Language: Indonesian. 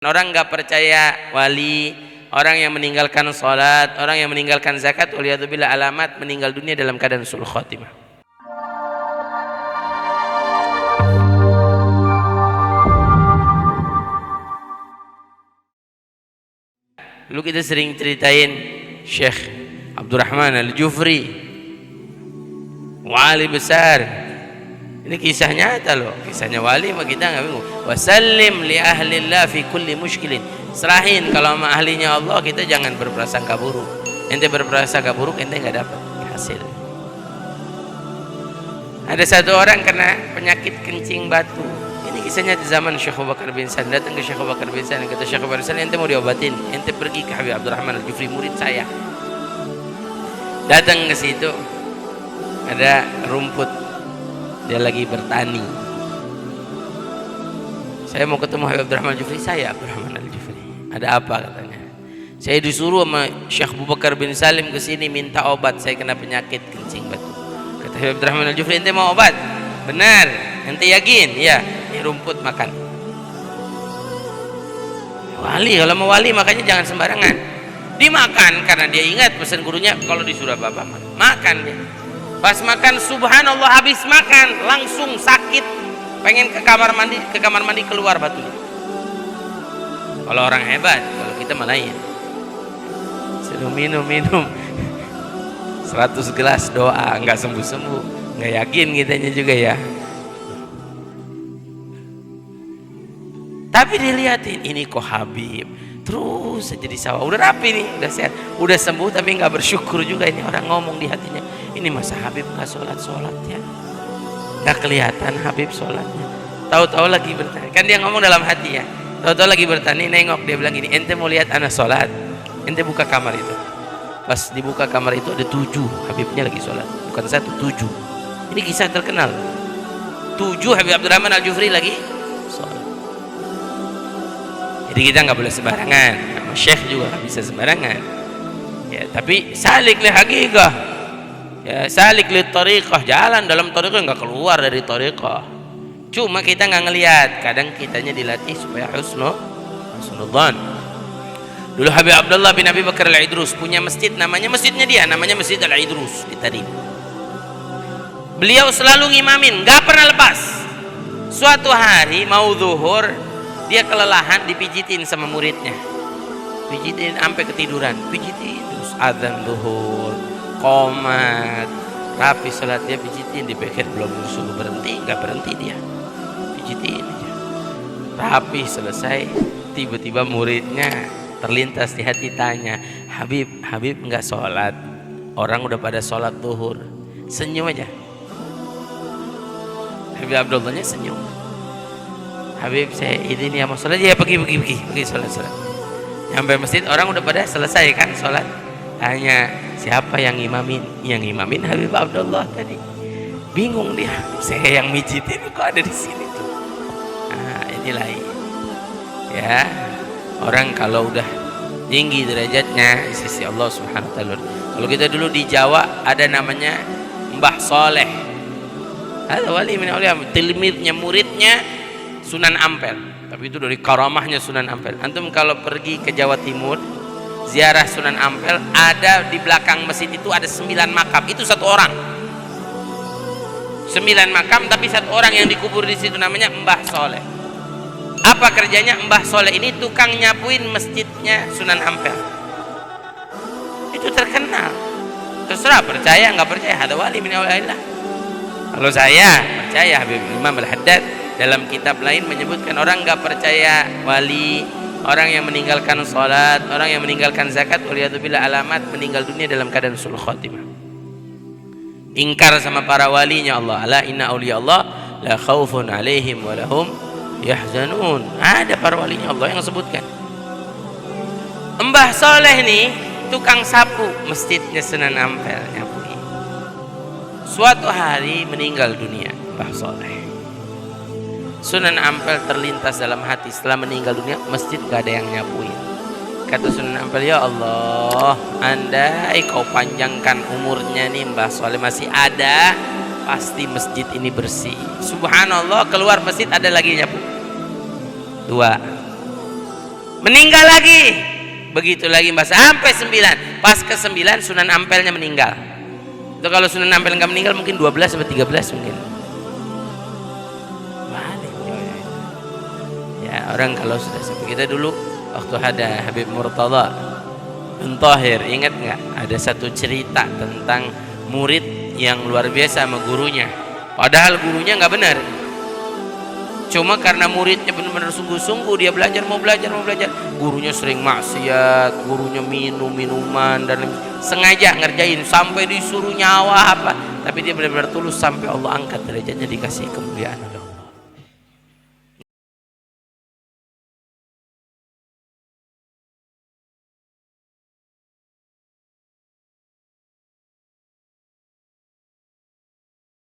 Orang nggak percaya wali, orang yang meninggalkan sholat, orang yang meninggalkan zakat, waliyadzubillah, alamat meninggal dunia dalam keadaan su'ul khotimah. Dulu kita sering ceritain Syekh Abdurrahman Al-Jufri, wali besar. Ini kisah nyata loh, kisahnya wali mah kita nggak bingung. Wasallim li ahlillah fi kulli mushkilin. Serahin kalau sama ahlinya Allah, kita jangan berprasangka buruk. Ente berprasangka buruk, ente nggak dapat hasil. Ada satu orang kena penyakit kencing batu. Ini kisahnya di zaman Syekh Abu Bakar bin Sa'd. Datang ke Syekh Abu Bakar bin Sa'd, kata Syekh Abu Bakar bin Sa'd, ente mau diobatin, ente pergi ke Habib Abdurrahman Al-Jufri, murid saya. Datang ke situ, ada rumput, dia lagi bertani. Saya mau ketemu Habib Abdurrahman Al-Jufri. Saya Abdurrahman Al-Jufri. Ada apa katanya? Saya disuruh sama Syekh Abu Bakar bin Salim ke sini minta obat, saya kena penyakit kencing batu. Kata Habib Abdurrahman Al-Jufri, ente mau obat? Benar. Ente yakin? Ya. Ini rumput, makan. Wali, kalau mau wali makanya jangan sembarangan. Dimakan karena dia ingat pesan gurunya, kalau disuruh apa-apa makan dia. Pas makan, subhanallah, habis makan langsung sakit, pengen ke kamar mandi keluar batunya. Kalau orang hebat, kalau kita malah ya suruh minum 100 gelas doa, nggak sembuh-sembuh, nggak yakin kitanya juga ya. Tapi dilihatin, ini kok Habib terus saja di sawah, udah rapi nih, udah sehat, udah sembuh, tapi nggak bersyukur juga. Ini orang ngomong di hatinya, ini masa Habib nggak sholat ya, nggak kelihatan Habib sholatnya. Tahu-tahu lagi bertani, kan dia ngomong dalam hati ya. Tahu-tahu lagi bertani, nengok, dia bilang gini, ente mau lihat anak sholat? Ente buka kamar itu. Pas dibuka kamar itu ada 7 Habibnya lagi sholat, bukan 1, 7. Ini kisah terkenal. 7 Habib Abdurrahman Al-Jufri lagi sholat. Jadi kita nggak boleh sembarangan, sama Syekh juga nggak bisa sembarangan. Ya, tapi salik li haqiqah, ya salik li tariqah, jalan dalam tariqah, nggak keluar dari tariqah. Cuma kita nggak ngelihat, kadang kitanya dilatih supaya husnudzan. Dulu Habib Abdullah bin Abi Bakar Al-Idrus punya masjid, namanya Masjid Al-Idrus di Tarim. Beliau selalu ngimamin, nggak pernah lepas. Suatu hari mau zuhur, dia kelelahan, dipijitin sama muridnya, pijitin sampai ketiduran, pijitin terus azan zuhur, qomat, rapi sholat, dia pijitin, dipikir belum suruh berhenti, nggak berhenti dia, pijitin aja, rapi selesai. Tiba-tiba muridnya terlintas di hati, tanya, Habib nggak sholat, orang udah pada sholat zuhur. Senyum aja, Habib Abdullahnya senyum. Habib, saya ini mau sholat, ya pergi sholat. Sampai masjid, orang udah pada selesai kan sholat. Tanya, siapa yang ngimamin? Yang ngimamin Habib Abdullah tadi. Bingung dia, saya yang mijitin kok ada di sini tuh. Nah, inilah ya, orang kalau udah tinggi derajatnya di sisi Allah Subhanahu wa taala. Kalau kita dulu di Jawa ada namanya Mbah Soleh. Ada wali min auliya, tilmidnya, muridnya Sunan Ampel, tapi itu dari karamahnya Sunan Ampel. Antum kalau pergi ke Jawa Timur, ziarah Sunan Ampel, ada di belakang masjid itu ada 9 makam, itu 1 orang. 9 makam, tapi 1 orang yang dikubur di situ, namanya Mbah Soleh. Apa kerjanya Mbah Soleh ini? Tukang nyapuin masjidnya Sunan Ampel. Itu terkenal. Terserah percaya nggak percaya, ada wali min auliya. Kalau saya percaya, Habib Imam Al-Haddad dalam kitab lain menyebutkan, orang nggak percaya wali, orang yang meninggalkan sholat, orang yang meninggalkan zakat, waliyadzubillah, alamat meninggal dunia dalam keadaan su'ul khotimah. Ingkar sama para walinya Allah. Ala inna awliya Allah la khaufun alaihim wa lahum yahzanun. Ada para walinya Allah yang sebutkan. Mbah Soleh nih tukang sapu masjidnya Sunan Ampel, nyapui. Suatu hari meninggal dunia Mbah Soleh. Sunan Ampel terlintas dalam hati, setelah meninggal dunia masjid gak ada yang nyapuin. Kata Sunan Ampel, ya Allah, andai kau panjangkan umurnya nih, Mbah Soleh masih ada, pasti masjid ini bersih. Subhanallah, keluar masjid ada lagi nyapu. 2. meninggal lagi, begitu lagi Mbak, sampai 9. Pas ke 9 Sunan Ampelnya meninggal. Itu kalau Sunan Ampel nggak meninggal mungkin 12 atau 13 mungkin. Ya, orang kalau sudah seperti kita dulu waktu ada Habib Murtada bin Thahir, ingat nggak? Ada satu cerita tentang murid yang luar biasa sama gurunya. Padahal gurunya nggak benar. Cuma karena muridnya benar-benar sungguh-sungguh, dia belajar, mau belajar. Gurunya sering maksiat, gurunya minum minuman dan sengaja ngerjain sampai disuruh nyawa apa. Tapi dia benar-benar tulus sampai Allah angkat derajatnya, dikasih kemuliaan oleh Allah.